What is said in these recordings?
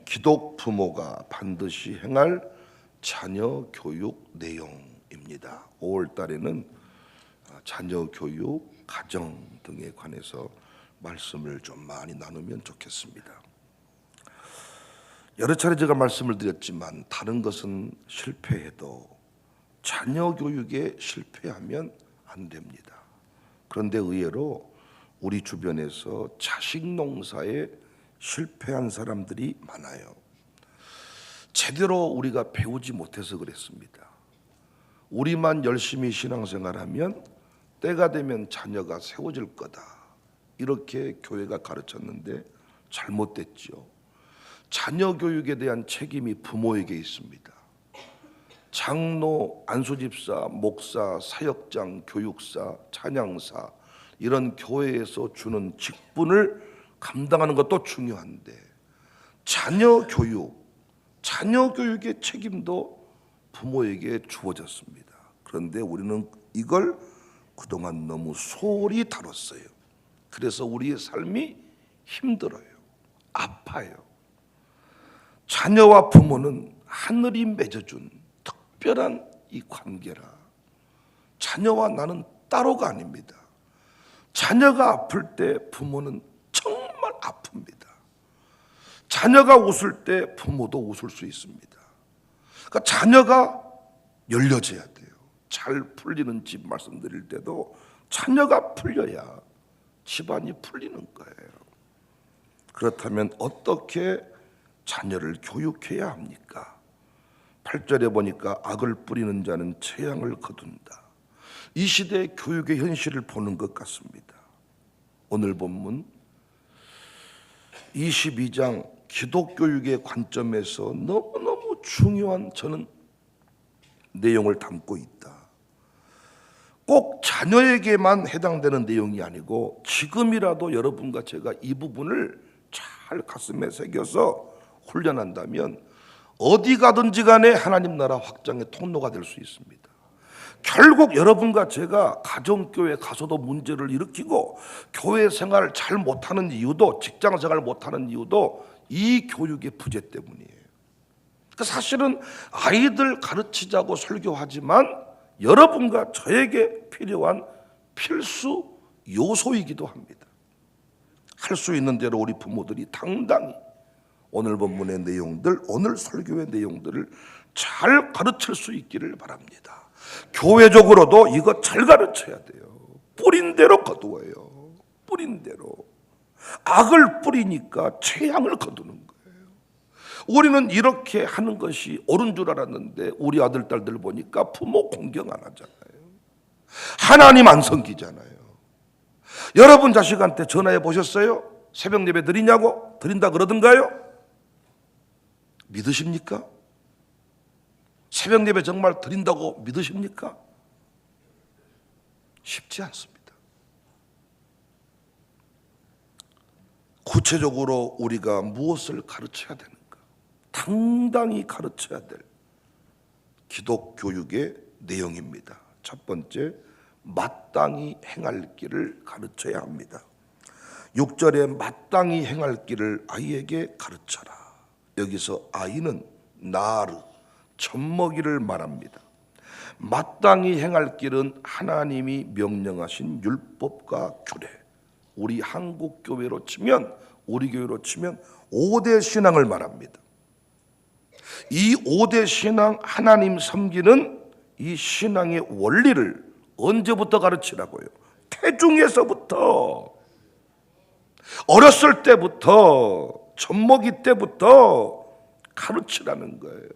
기독 부모가 반드시 행할 자녀 교육 내용입니다. 5월 달에는 자녀 교육, 가정 등에 관해서 말씀을 좀 많이 나누면 좋겠습니다. 여러 차례 제가 말씀을 드렸지만 다른 것은 실패해도 자녀 교육에 실패하면 안 됩니다. 그런데 의외로 우리 주변에서 자식 농사에 실패한 사람들이 많아요. 제대로 우리가 배우지 못해서 그랬습니다. 우리만 열심히 신앙생활하면 때가 되면 자녀가 세워질 거다, 이렇게 교회가 가르쳤는데 잘못됐죠. 자녀 교육에 대한 책임이 부모에게 있습니다. 장로, 안수집사, 목사, 사역장, 교육사, 찬양사, 이런 교회에서 주는 직분을 감당하는 것도 중요한데 자녀 교육의 책임도 부모에게 주어졌습니다. 그런데 우리는 이걸 그동안 너무 소홀히 다뤘어요. 그래서 우리의 삶이 힘들어요. 아파요. 자녀와 부모는 하늘이 맺어준 특별한 이 관계라. 자녀와 나는 따로가 아닙니다. 자녀가 아플 때 부모는 정말 아픕니다. 자녀가 웃을 때 부모도 웃을 수 있습니다. 그러니까 자녀가 열려져야 돼요. 잘 풀리는 집 말씀드릴 때도 자녀가 풀려야 집안이 풀리는 거예요. 그렇다면 어떻게 자녀를 교육해야 합니까? 8절에 보니까 악을 뿌리는 자는 재앙을 거둔다. 이 시대의 교육의 현실을 보는 것 같습니다. 오늘 본문 22장 기독교육의 관점에서 너무너무 중요한 저는 내용을 담고 있다. 꼭 자녀에게만 해당되는 내용이 아니고 지금이라도 여러분과 제가 이 부분을 잘 가슴에 새겨서 훈련한다면 어디 가든지 간에 하나님 나라 확장의 통로가 될 수 있습니다. 결국 여러분과 제가 가정교회 가서도 문제를 일으키고 교회 생활을 잘 못하는 이유도, 직장 생활을 못하는 이유도 이 교육의 부재 때문이에요. 그러니까 사실은 아이들 가르치자고 설교하지만 여러분과 저에게 필요한 필수 요소이기도 합니다. 할 수 있는 대로 우리 부모들이 당당히 오늘 본문의 내용들, 오늘 설교의 내용들을 잘 가르칠 수 있기를 바랍니다. 교회적으로도 이거 잘 가르쳐야 돼요. 뿌린 대로 거두어요. 뿌린 대로. 악을 뿌리니까 재앙을 거두는 거예요. 우리는 이렇게 하는 것이 옳은 줄 알았는데 우리 아들, 딸들 보니까 부모 공경 안 하잖아요. 하나님 안 섬기잖아요. 여러분 자식한테 전화해 보셨어요? 새벽 예배 드리냐고? 드린다 그러던가요? 믿으십니까? 새벽 예배 정말 드린다고 믿으십니까? 쉽지 않습니다. 구체적으로 우리가 무엇을 가르쳐야 되는가? 당당히 가르쳐야 될 기독교육의 내용입니다. 첫 번째, 마땅히 행할 길을 가르쳐야 합니다. 6절에 마땅히 행할 길을 아이에게 가르쳐라. 여기서 아이는 나르, 젖먹이를 말합니다. 마땅히 행할 길은 하나님이 명령하신 율법과 규례. 우리 한국 교회로 치면, 우리 교회로 치면 5대 신앙을 말합니다. 이 5대 신앙, 하나님 섬기는 이 신앙의 원리를 언제부터 가르치라고요? 태중에서부터, 어렸을 때부터, 젖먹이 때부터 가르치라는 거예요.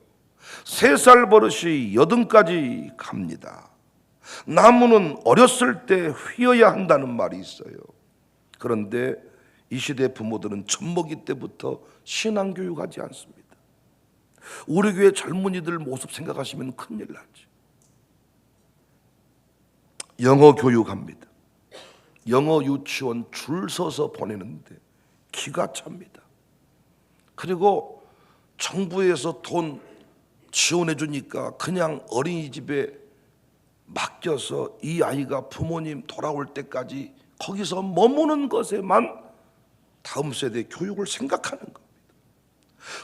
3살 버릇이 8까지 갑니다. 나무는 어렸을 때 휘어야 한다는 말이 있어요. 그런데 이 시대 부모들은 젖먹이 때부터 신앙교육하지 않습니다. 우리 교회 젊은이들 모습 생각하시면 큰일 나죠. 영어 교육합니다. 영어 유치원 줄 서서 보내는데 기가 찹니다. 그리고 정부에서 돈 지원해 주니까 그냥 어린이집에 맡겨서 이 아이가 부모님 돌아올 때까지 거기서 머무는 것에만 다음 세대 교육을 생각하는 겁니다.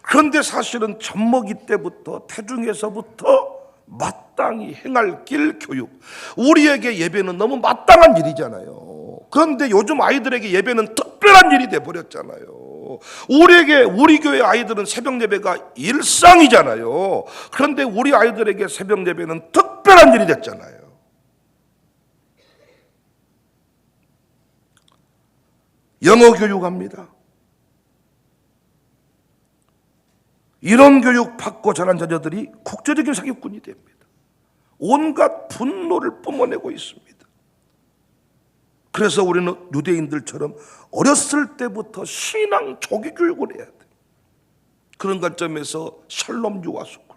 그런데 사실은 젖먹이 때부터, 태중에서부터 마땅히 행할 길 교육. 우리에게 예배는 너무 마땅한 일이잖아요. 그런데 요즘 아이들에게 예배는 특별한 일이 돼버렸잖아요. 우리 교회 아이들은 새벽 예배가 일상이잖아요. 그런데 우리 아이들에게 새벽 예배는 특별한 일이 됐잖아요. 영어 교육합니다. 이런 교육 받고 자란 자녀들이 국제적인 사기꾼이 됩니다. 온갖 분노를 뿜어내고 있습니다. 그래서 우리는 유대인들처럼 어렸을 때부터 신앙 조기 교육을 해야 돼. 그런 관점에서 샬롬 유아스쿨,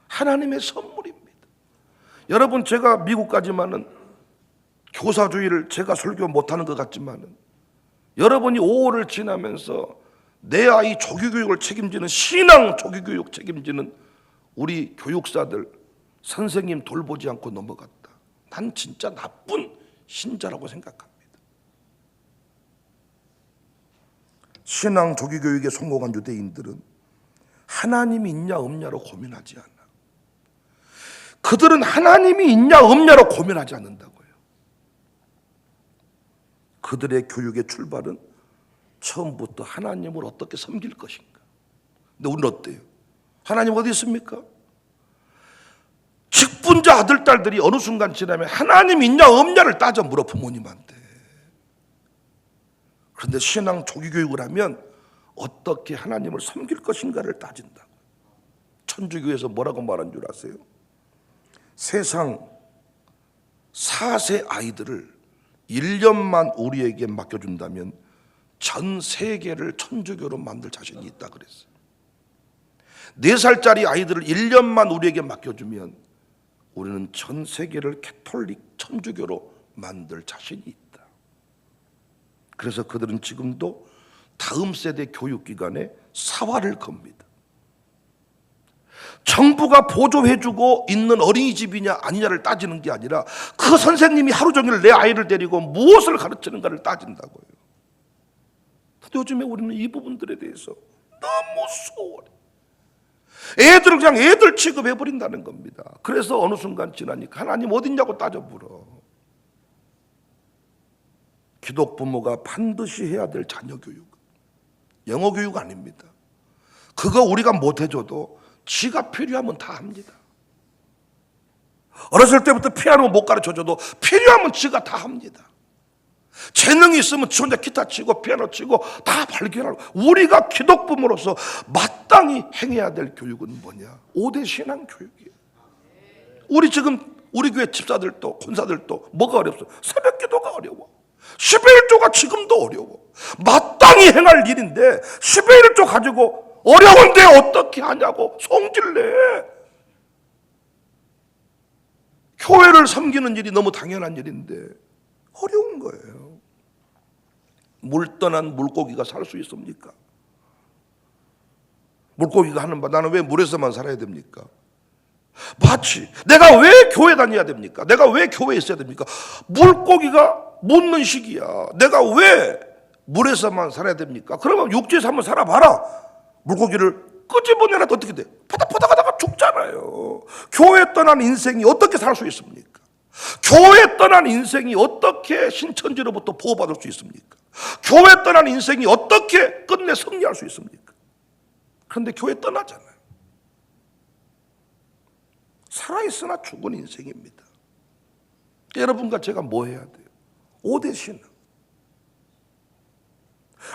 하나님의 선물입니다. 여러분, 제가 미국 가지만은 교사주의를 제가 설교 못하는 것 같지만은 여러분이 5월을 지나면서 내 아이 조기교육을 책임지는, 신앙 조기교육 책임지는 우리 교육사들, 선생님 돌보지 않고 넘어갔다. 난 진짜 나쁜 신자라고 생각합니다. 신앙 조기교육에 성공한 유대인들은 하나님이 있냐 없냐로 고민하지 않아. 그들은 하나님이 있냐 없냐로 고민하지 않는다고요. 그들의 교육의 출발은 처음부터 하나님을 어떻게 섬길 것인가. 근데 우리는 어때요? 하나님 어디 있습니까? 직분자 아들, 딸들이 어느 순간 지나면 하나님 있냐 없냐를 따져 물어, 부모님한테. 그런데 신앙 조기교육을 하면 어떻게 하나님을 섬길 것인가를 따진다. 천주교에서 뭐라고 말한 줄 아세요? 세상 4세 아이들을 1년만 우리에게 맡겨준다면 전 세계를 천주교로 만들 자신이 있다 그랬어요. 4살짜리 아이들을 1년만 우리에게 맡겨주면 우리는 전 세계를 캐톨릭 천주교로 만들 자신이 있다. 그래서 그들은 지금도 다음 세대 교육기관에 사활을 겁니다. 정부가 보조해주고 있는 어린이집이냐 아니냐를 따지는 게 아니라 그 선생님이 하루 종일 내 아이를 데리고 무엇을 가르치는가를 따진다고요. 근데 요즘에 우리는 이 부분들에 대해서 너무 소홀해. 애들을 그냥 애들 취급해버린다는 겁니다. 그래서 어느 순간 지나니까 하나님 어딨냐고 따져 물어. 기독 부모가 반드시 해야 될 자녀 교육, 영어 교육 아닙니다. 그거 우리가 못해줘도 지가 필요하면 다 합니다. 어렸을 때부터 피아노 못 가르쳐줘도 필요하면 지가 다 합니다. 재능이 있으면 지 혼자 기타 치고 피아노 치고 다 발견하고. 우리가 기독 부모로서 마땅히 행해야 될 교육은 뭐냐? 5대 신앙 교육이에요. 우리 지금 우리 교회 집사들도 권사들도 뭐가 어렵어? 새벽 기도가 어려워. 11조가 지금도 어려워. 마땅히 행할 일인데 11조 가지고 어려운데 어떻게 하냐고 성질내. 교회를 섬기는 일이 너무 당연한 일인데 어려운 거예요. 물 떠난 물고기가 살 수 있습니까? 물고기가 하는 말, 나는 왜 물에서만 살아야 됩니까? 마치 내가 왜 교회 다녀야 됩니까? 내가 왜 교회에 있어야 됩니까? 물고기가 묻는 시기야. 내가 왜 물에서만 살아야 됩니까? 그러면 육지에서 한번 살아봐라. 물고기를 끄집어내놔도 어떻게 돼? 파닥파닥 하다가 죽잖아요. 교회 떠난 인생이 어떻게 살 수 있습니까? 교회 떠난 인생이 어떻게 신천지로부터 보호받을 수 있습니까? 교회 떠난 인생이 어떻게 끝내 승리할 수 있습니까? 그런데 교회 떠나잖아요. 살아있으나 죽은 인생입니다. 여러분과 제가 뭐 해야 돼요? 5대 신앙.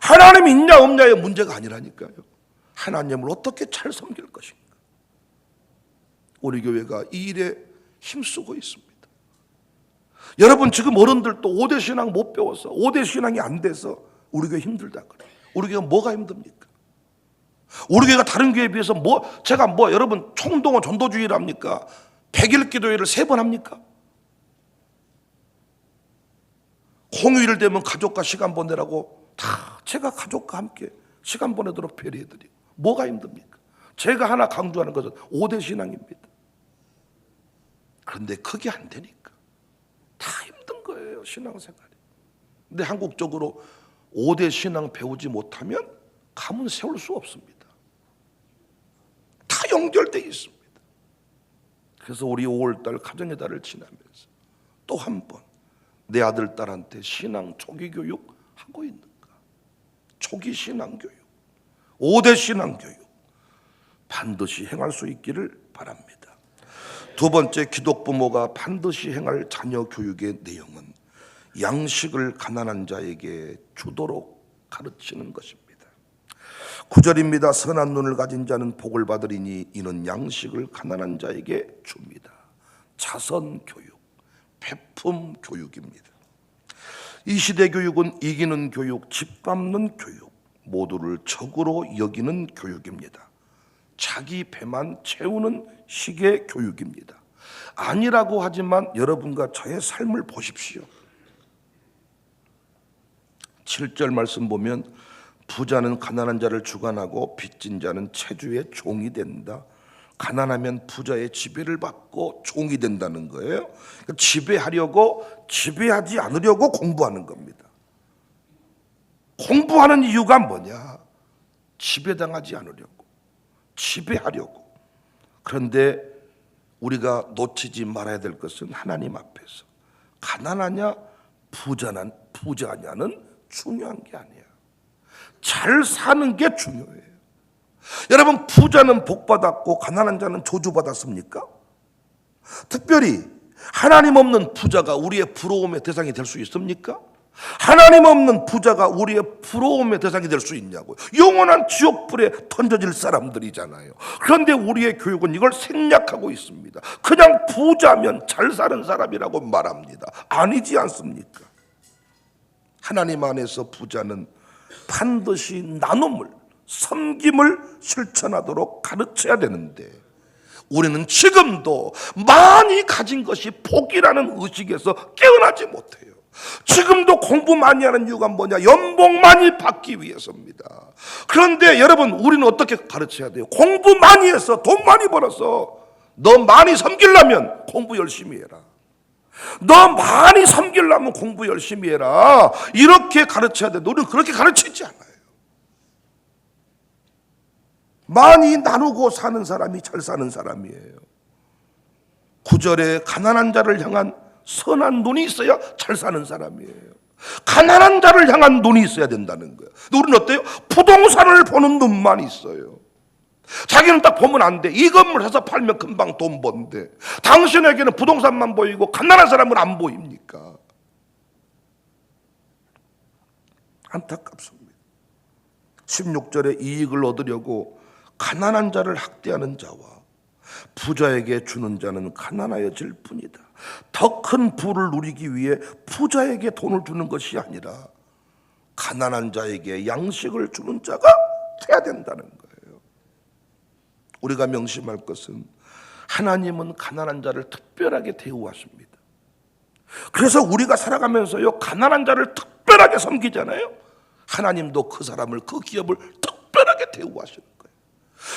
하나님 있냐 없냐의 문제가 아니라니까요. 하나님을 어떻게 잘 섬길 것인가. 우리 교회가 이 일에 힘쓰고 있습니다. 여러분, 지금 어른들도 5대 신앙 못 배워서 5대 신앙이 안 돼서 우리 교회 힘들다 그래요. 우리 교회가 뭐가 힘듭니까? 우리 교회가 다른 교회에 비해서 제가 여러분 총동원 전도주의를 합니까? 100일 기도회를 3번 합니까? 공휴일 되면 가족과 시간 보내라고 다 제가 가족과 함께 시간 보내도록 배려해드리고. 뭐가 힘듭니까? 제가 하나 강조하는 것은 5대 신앙입니다. 그런데 그게 안 되니까 다 힘든 거예요, 신앙생활이. 근데 한국적으로 5대 신앙 배우지 못하면 가문 세울 수 없습니다. 연결되어 있습니다. 그래서 우리 5월달 가정의 달을 지나면서 또 한 번 내 아들 딸한테 신앙 초기 교육 하고 있는가? 초기 신앙 교육, 5대 신앙 교육 반드시 행할 수 있기를 바랍니다. 두 번째, 기독 부모가 반드시 행할 자녀 교육의 내용은 양식을 가난한 자에게 주도록 가르치는 것입니다. 9절입니다. 선한 눈을 가진 자는 복을 받으리니 이는 양식을 가난한 자에게 줍니다. 자선 교육, 베품 교육입니다. 이 시대 교육은 이기는 교육, 집 밟는 교육, 모두를 적으로 여기는 교육입니다. 자기 배만 채우는 식의 교육입니다. 아니라고 하지만 여러분과 저의 삶을 보십시오. 7절 말씀 보면 부자는 가난한 자를 주관하고 빚진 자는 채주의 종이 된다. 가난하면 부자의 지배를 받고 종이 된다는 거예요. 지배하려고, 지배하지 않으려고 공부하는 겁니다. 공부하는 이유가 뭐냐? 지배당하지 않으려고, 지배하려고. 그런데 우리가 놓치지 말아야 될 것은 하나님 앞에서 가난하냐 부자냐는 중요한 게 아니야. 잘 사는 게 중요해요. 여러분, 부자는 복받았고 가난한 자는 저주받았습니까? 특별히 하나님 없는 부자가 우리의 부러움의 대상이 될 수 있습니까? 하나님 없는 부자가 우리의 부러움의 대상이 될 수 있냐고요. 영원한 지옥불에 던져질 사람들이잖아요. 그런데 우리의 교육은 이걸 생략하고 있습니다. 그냥 부자면 잘 사는 사람이라고 말합니다. 아니지 않습니까? 하나님 안에서 부자는 반드시 나눔을, 섬김을 실천하도록 가르쳐야 되는데 우리는 지금도 많이 가진 것이 복이라는 의식에서 깨어나지 못해요. 지금도 공부 많이 하는 이유가 뭐냐? 연봉 많이 받기 위해서입니다. 그런데 여러분, 우리는 어떻게 가르쳐야 돼요? 공부 많이 해서 돈 많이 벌어서 너 많이 섬기려면 공부 열심히 해라. 너 많이 섬기려면 공부 열심히 해라. 이렇게 가르쳐야 돼. 우리는 그렇게 가르치지 않아요. 많이 나누고 사는 사람이 잘 사는 사람이에요. 9절에 가난한 자를 향한 선한 눈이 있어야 잘 사는 사람이에요. 가난한 자를 향한 눈이 있어야 된다는 거예요. 근데 우리는 어때요? 부동산을 보는 눈만 있어요. 자기는 딱 보면 안 돼. 이 건물 사서 팔면 금방 돈 번데 당신에게는 부동산만 보이고 가난한 사람은 안 보입니까? 안타깝습니다. 16절에 이익을 얻으려고 가난한 자를 학대하는 자와 부자에게 주는 자는 가난하여질 뿐이다. 더 큰 부를 누리기 위해 부자에게 돈을 주는 것이 아니라 가난한 자에게 양식을 주는 자가 돼야 된다는 거예요. 우리가 명심할 것은 하나님은 가난한 자를 특별하게 대우하십니다. 그래서 우리가 살아가면서요, 가난한 자를 특별하게 섬기잖아요. 하나님도 그 사람을, 그 기업을 특별하게 대우하시는 거예요.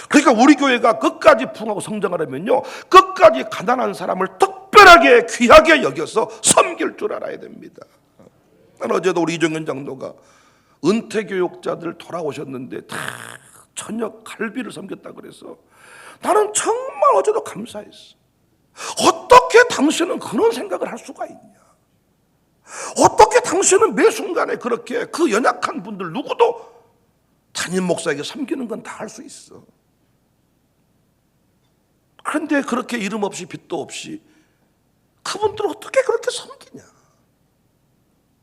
그러니까 우리 교회가 끝까지 부흥하고 성장하려면요, 끝까지 가난한 사람을 특별하게 귀하게 여겨서 섬길 줄 알아야 됩니다. 난 어제도 우리 이정현 장로가 은퇴교육자들 돌아오셨는데 다 저녁 갈비를 섬겼다 그래서 나는 정말 어제도 감사했어. 어떻게 당신은 그런 생각을 할 수가 있냐? 어떻게 당신은 매 순간에 그렇게 그 연약한 분들 누구도 담임 목사에게 섬기는 건 다 할 수 있어. 그런데 그렇게 이름 없이 빚도 없이 그분들 어떻게 그렇게 섬기냐?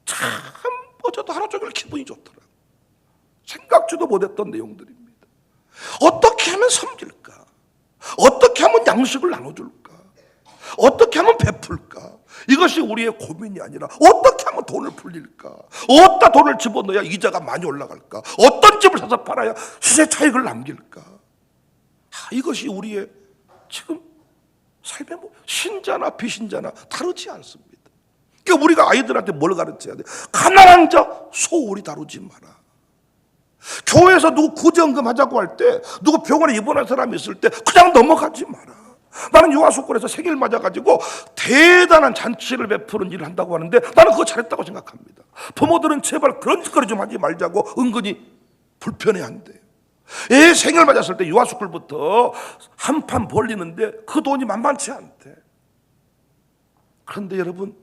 참 어제도 하루 종일 기분이 좋더라. 생각지도 못했던 내용들입니다. 어떻게 하면 섬길까? 어떻게 하면 양식을 나눠줄까? 어떻게 하면 베풀까? 이것이 우리의 고민이 아니라 어떻게 하면 돈을 풀릴까? 어디다 돈을 집어넣어야 이자가 많이 올라갈까? 어떤 집을 사서 팔아야 시세 차익을 남길까? 이것이 우리의 지금 삶의 신자나 비신자나 다르지 않습니다. 그러니까 우리가 아이들한테 뭘 가르쳐야 돼? 가난한 자 소홀히 다루지 마라. 교회에서 누구 구제연금 하자고 할 때, 누구 병원에 입원한 사람이 있을 때 그냥 넘어가지 마라. 나는 유아수권에서 생일 맞아가지고 대단한 잔치를 베푸는 일을 한다고 하는데 나는 그거 잘했다고 생각합니다. 부모들은 제발 그런 짓거리 좀 하지 말자고 은근히 불편해한대요. 애 생일 맞았을 때 유아스쿨부터 한 판 벌리는데 그 돈이 만만치 않대. 그런데 여러분,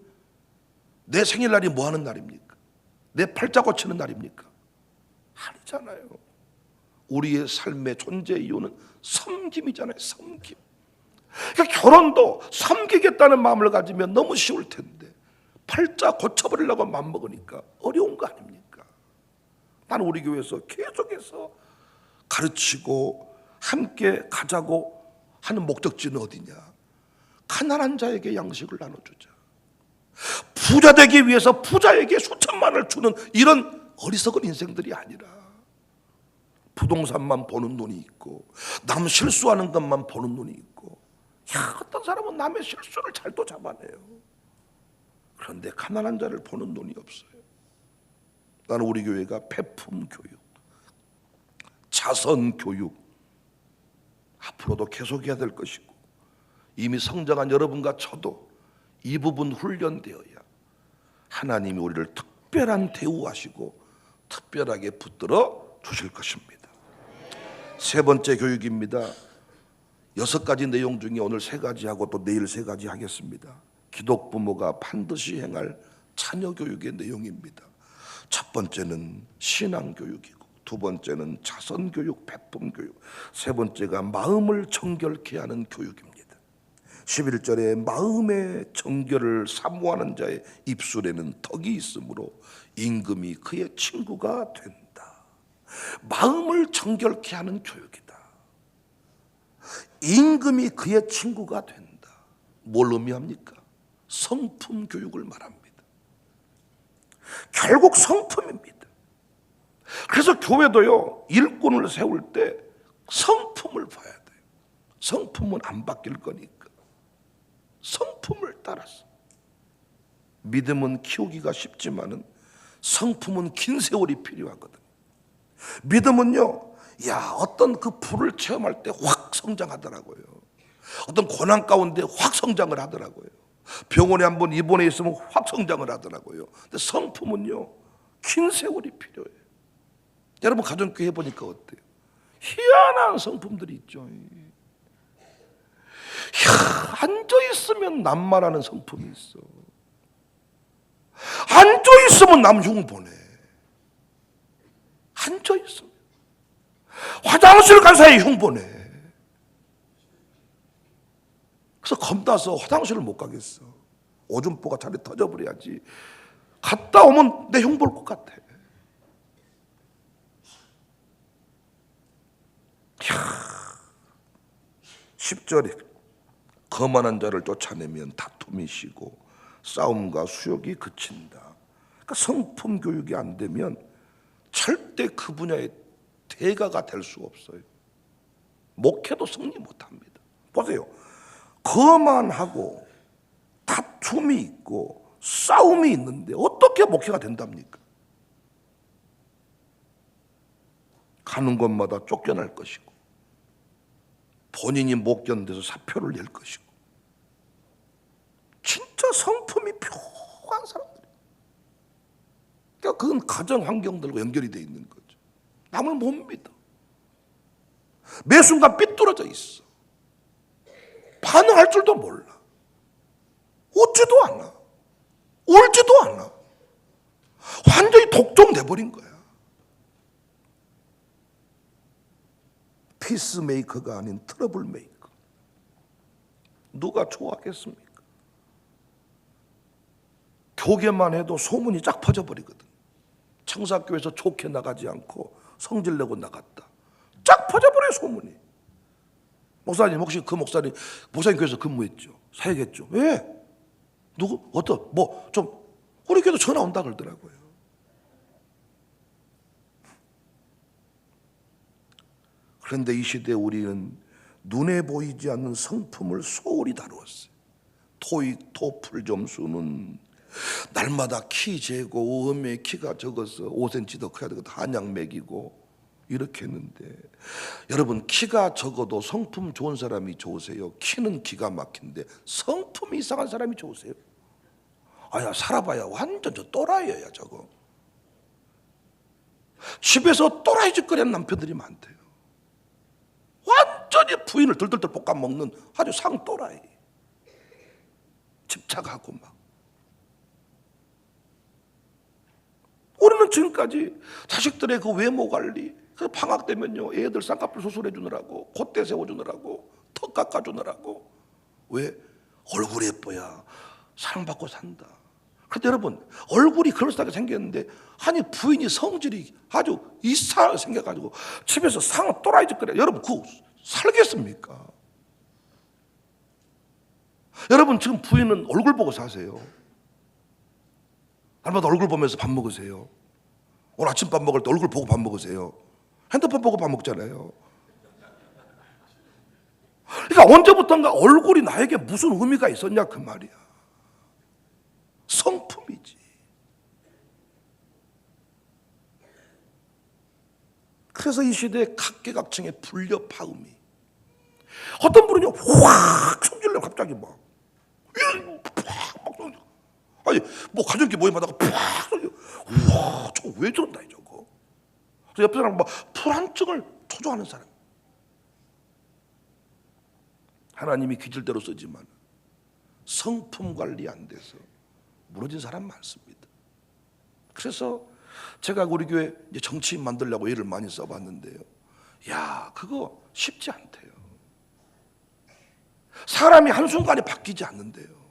내 생일날이 뭐 하는 날입니까? 내 팔자 고치는 날입니까? 아니잖아요. 우리의 삶의 존재 이유는 섬김이잖아요. 섬김. 그러니까 결혼도 섬기겠다는 마음을 가지면 너무 쉬울 텐데 팔자 고쳐버리려고 마음먹으니까 어려운 거 아닙니까? 나는 우리 교회에서 계속해서 가르치고 함께 가자고 하는 목적지는 어디냐? 가난한 자에게 양식을 나눠주자. 부자 되기 위해서 부자에게 수천만을 주는 이런 어리석은 인생들이 아니라 부동산만 보는 눈이 있고 남 실수하는 것만 보는 눈이 있고, 야, 어떤 사람은 남의 실수를 잘 또 잡아내요. 그런데 가난한 자를 보는 눈이 없어요. 나는 우리 교회가 배품 교육, 자선 교육 앞으로도 계속해야 될 것이고, 이미 성장한 여러분과 저도 이 부분 훈련되어야 하나님이 우리를 특별한 대우하시고 특별하게 붙들어 주실 것입니다. 세 번째 교육입니다. 6가지 내용 중에 오늘 3가지 하고 또 내일 3가지 하겠습니다. 기독부모가 반드시 행할 자녀 교육의 내용입니다. 첫 번째는 신앙교육이고, 두 번째는 자선교육, 배품교육, 세 번째가 마음을 정결케 하는 교육입니다. 11절에 마음의 정결을 사모하는 자의 입술에는 덕이 있으므로 임금이 그의 친구가 된다. 마음을 정결케 하는 교육이다. 임금이 그의 친구가 된다. 뭘 의미합니까? 성품 교육을 말합니다. 결국 성품입니다. 그래서 교회도요, 일꾼을 세울 때 성품을 봐야 돼요. 성품은 안 바뀔 거니까 성품을 따라서. 믿음은 키우기가 쉽지만은 성품은 긴 세월이 필요하거든. 믿음은요, 야, 어떤 그 불을 체험할 때 확 성장하더라고요. 어떤 고난 가운데 확 성장을 하더라고요. 병원에 한번 입원해 있으면 확 성장을 하더라고요. 근데 성품은요, 긴 세월이 필요해요. 여러분 가정교회 해보니까 어때요? 희한한 성품들이 있죠. 앉아있으면 남말하는 성품이 있어. 앉아있으면 남 흉보내. 앉아있으면 화장실 간 사이에 흉보내. 그래서 겁나서 화장실을 못 가겠어. 오줌보가 차라리 터져버려야지. 갔다 오면 내 흉볼 것 같아. 10절에 거만한 자를 쫓아내면 다툼이 쉬고 싸움과 수욕이 그친다. 그러니까 성품 교육이 안 되면 절대 그 분야의 대가가 될 수 없어요. 목회도 승리 못합니다. 보세요. 거만하고 다툼이 있고 싸움이 있는데 어떻게 목회가 된답니까? 가는 곳마다 쫓겨날 것이고 본인이 못 견뎌서 사표를 낼 것이고, 진짜 성품이 묘한 사람들이. 그러니까 그건 가정 환경들과 연결이 돼 있는 거죠. 남을 못 믿어. 매 순간 삐뚤어져 있어. 반응할 줄도 몰라. 웃지도 않아. 울지도 않아. 완전히 독종돼 버린 거야. 피스메이커가 아닌 트러블 메이커. 누가 좋아하겠습니까? 교계만 해도 소문이 쫙 퍼져버리거든. 청사교에서 좋게 나가지 않고 성질내고 나갔다. 쫙 퍼져버려요, 소문이. 목사님, 혹시 그 목사님 교회에서 근무했죠? 사역했죠? 왜? 누구? 우리 교회도 전화 온다 그러더라고요. 그런데 이 시대에 우리는 눈에 보이지 않는 성품을 소홀히 다루었어요. 토익, 토플 점수는 날마다 키 재고, 음의 키가 적어서 5cm 더 커야 되고 한약 먹이고 이렇게 했는데, 여러분 키가 적어도 성품 좋은 사람이 좋으세요? 키는 기가 막힌데 성품이 이상한 사람이 좋으세요? 아야, 살아봐야 완전 저 또라이야 저거. 집에서 또라이 짓거리는 남편들이 많대요. 부인을 들들들 볶아 먹는 아주 상또라이. 집착하고 막. 우리는 지금까지 자식들의 그 외모 관리, 그 방학 되면요 애들 쌍꺼풀 수술해 주느라고, 콧대 세워주느라고, 턱 깎아주느라고, 왜? 얼굴이 예뻐야 사랑받고 산다. 그런데 여러분, 얼굴이 그럴싸하게 생겼는데 아니 부인이 성질이 아주 이상하게 생겨가지고 집에서 상 또라이짓 거려. 여러분 그거 살겠습니까? 여러분 지금 부인은 얼굴 보고 사세요. 날마다 얼굴 보면서 밥 먹으세요. 오늘 아침밥 먹을 때 얼굴 보고 밥 먹으세요. 핸드폰 보고 밥 먹잖아요. 그러니까 언제부턴가 얼굴이 나에게 무슨 의미가 있었냐 그 말이야. 성품이지. 그래서 이 시대의 각계각층의 불협화음이, 어떤 분은요 확 성질내고 갑자기 막 아니 뭐 가족끼리 모임하다가 팍 우와 저거 왜 저런다 저거. 그래서 옆에 사람 막 불안증을 초조하는 사람. 하나님이 기질대로 쓰지만 성품 관리 안 돼서 무너진 사람 많습니다. 그래서 제가 우리 교회 이제 정치인 만들려고 예를 많이 써봤는데요. 야 그거 쉽지 않대요. 사람이 한순간에 바뀌지 않는데요.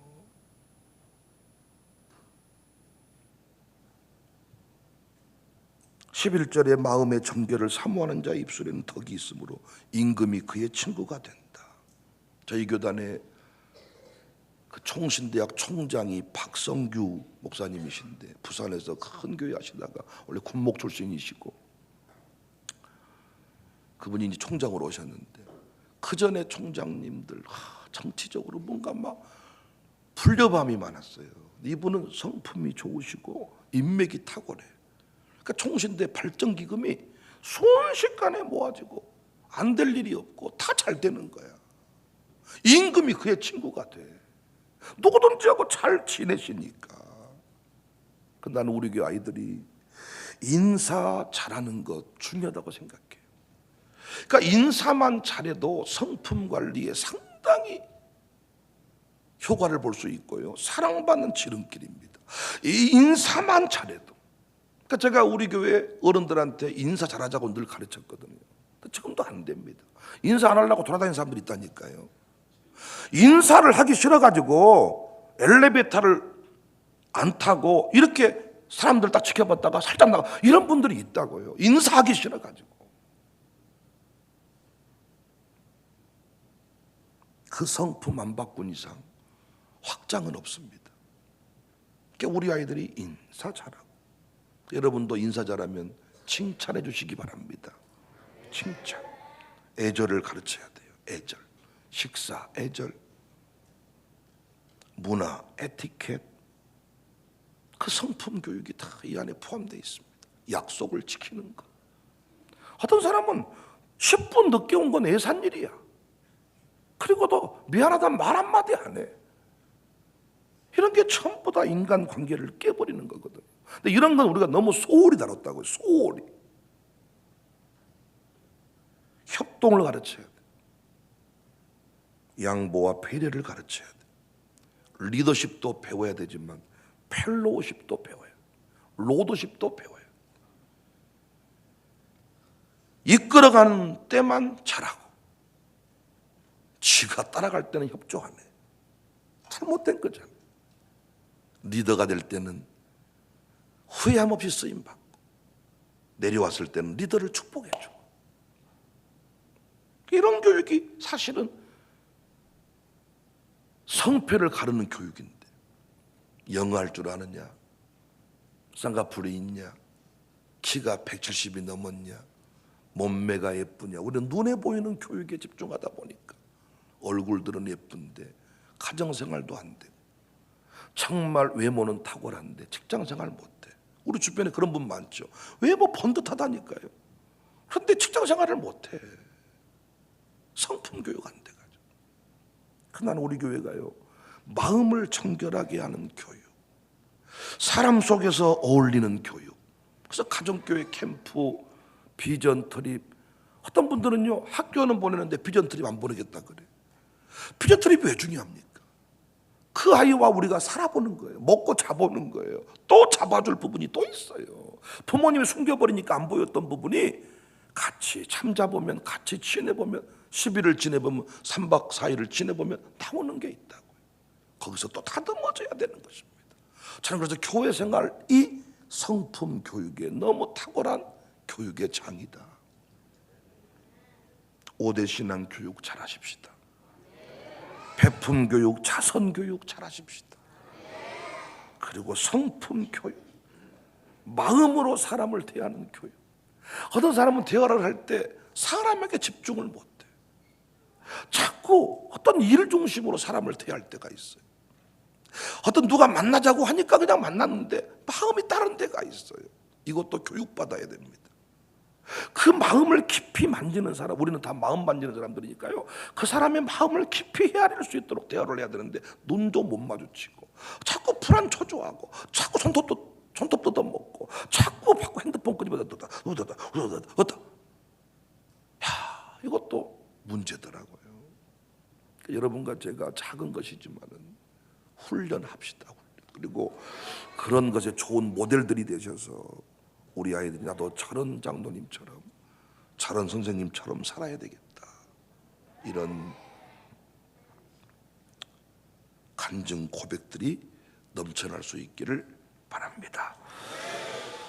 11절에 마음의 정결을 사모하는 자의 입술에는 덕이 있으므로 임금이 그의 친구가 된다. 저희 교단의 그 총신대학 총장이 박성규 목사님이신데 부산에서 큰 교회 하시다가 원래 군목 출신이시고 그분이 이제 총장으로 오셨는데 그 전에 총장님들 정치적으로 뭔가 막 불협화음이 많았어요. 이분은 성품이 좋으시고 인맥이 탁월해. 그러니까 총신대 발전기금이 순식간에 모아지고 안 될 일이 없고 다 잘 되는 거야. 임금이 그의 친구가 돼. 누구든지 하고 잘 지내시니까. 나는 우리 교회 아이들이 인사 잘하는 것 중요하다고 생각해요. 그러니까 인사만 잘해도 성품 관리에 상당히 효과를 볼 수 있고요. 사랑받는 지름길입니다. 이 인사만 잘해도. 그러니까 제가 우리 교회 어른들한테 인사 잘하자고 늘 가르쳤거든요. 지금도 안 됩니다. 인사 안 하려고 돌아다니는 사람들이 있다니까요. 인사를 하기 싫어가지고 엘리베이터를 안 타고 이렇게 사람들 딱 지켜봤다가 살짝 나가 이런 분들이 있다고요. 인사하기 싫어가지고. 그 성품 안 바꾼 이상 확장은 없습니다. 그러니까 우리 아이들이 인사 잘하고, 여러분도 인사 잘하면 칭찬해 주시기 바랍니다. 칭찬. 애절을 가르쳐야 돼요. 애절. 식사, 애절. 문화, 에티켓. 그 성품 교육이 다 이 안에 포함되어 있습니다. 약속을 지키는 것. 어떤 사람은 10분 늦게 온 건 애산일이야. 그리고도 미안하다는 말 한마디 안 해. 이런 게 전부 다 인간 관계를 깨버리는 거거든요. 근데 이런 건 우리가 너무 소홀히 다뤘다고요. 소홀히. 협동을 가르쳐야 돼. 양보와 배려를 가르쳐야 돼. 리더십도 배워야 되지만 펠로우십도 배워야 돼. 로드십도 배워야 돼. 이끌어가는 때만 잘하고 지가 따라갈 때는 협조 안 해. 잘못된 거잖아. 리더가 될 때는 후회함 없이 쓰임받고 내려왔을 때는 리더를 축복해줘. 이런 교육이 사실은 성패를 가르는 교육인데, 영어 할 줄 아느냐, 쌍꺼풀이 있냐, 키가 170이 넘었냐, 몸매가 예쁘냐. 우리는 눈에 보이는 교육에 집중하다 보니까 얼굴들은 예쁜데 가정생활도 안 되고, 정말 외모는 탁월한데 직장생활 못해. 우리 주변에 그런 분 많죠. 외모 번듯하다니까요. 그런데 직장생활을 못해. 성품 교육 안 돼가지고. 나는 우리 교회가요, 마음을 정결하게 하는 교육, 사람 속에서 어울리는 교육. 그래서 가정교회 캠프, 비전 트립, 어떤 분들은요, 학교는 보내는데 비전 트립 안 보내겠다 그래. 비전 트립이 왜 중요합니까? 그 아이와 우리가 살아보는 거예요. 먹고 자보는 거예요. 또 잡아줄 부분이 또 있어요. 부모님이 숨겨버리니까 안 보였던 부분이 같이 잠자보면, 같이 지내보면, 10일을 지내보면, 3박 4일을 지내보면 나오는 게 있다고요. 거기서 또 다듬어져야 되는 것입니다. 저는 그래서 교회 생활이 성품 교육에 너무 탁월한 교육의 장이다. 5대 신앙 교육 잘하십시다. 배품 교육, 자선 교육 잘하십시다. 그리고 성품 교육, 마음으로 사람을 대하는 교육. 어떤 사람은 대화를 할 때 사람에게 집중을 못해. 자꾸 어떤 일 중심으로 사람을 대할 때가 있어요. 어떤 누가 만나자고 하니까 그냥 만났는데 마음이 다른 데가 있어요. 이것도 교육받아야 됩니다. 그 마음을 깊이 만지는 사람, 우리는 다 마음 만지는 사람들이니까요, 그 사람의 마음을 깊이 헤아릴 수 있도록 대화를 해야 되는데 눈도 못 마주치고 자꾸 불안 초조하고 자꾸 손톱 뜯어먹고 자꾸 자꾸 핸드폰 끄집어다 야, 이것도 문제더라고요. 여러분과 제가 작은 것이지만은 훈련합시다. 그리고 그런 것에 좋은 모델들이 되셔서 우리 아이들이 나도 저런 장로님처럼, 저런 선생님처럼 살아야 되겠다, 이런 간증 고백들이 넘쳐날 수 있기를 바랍니다.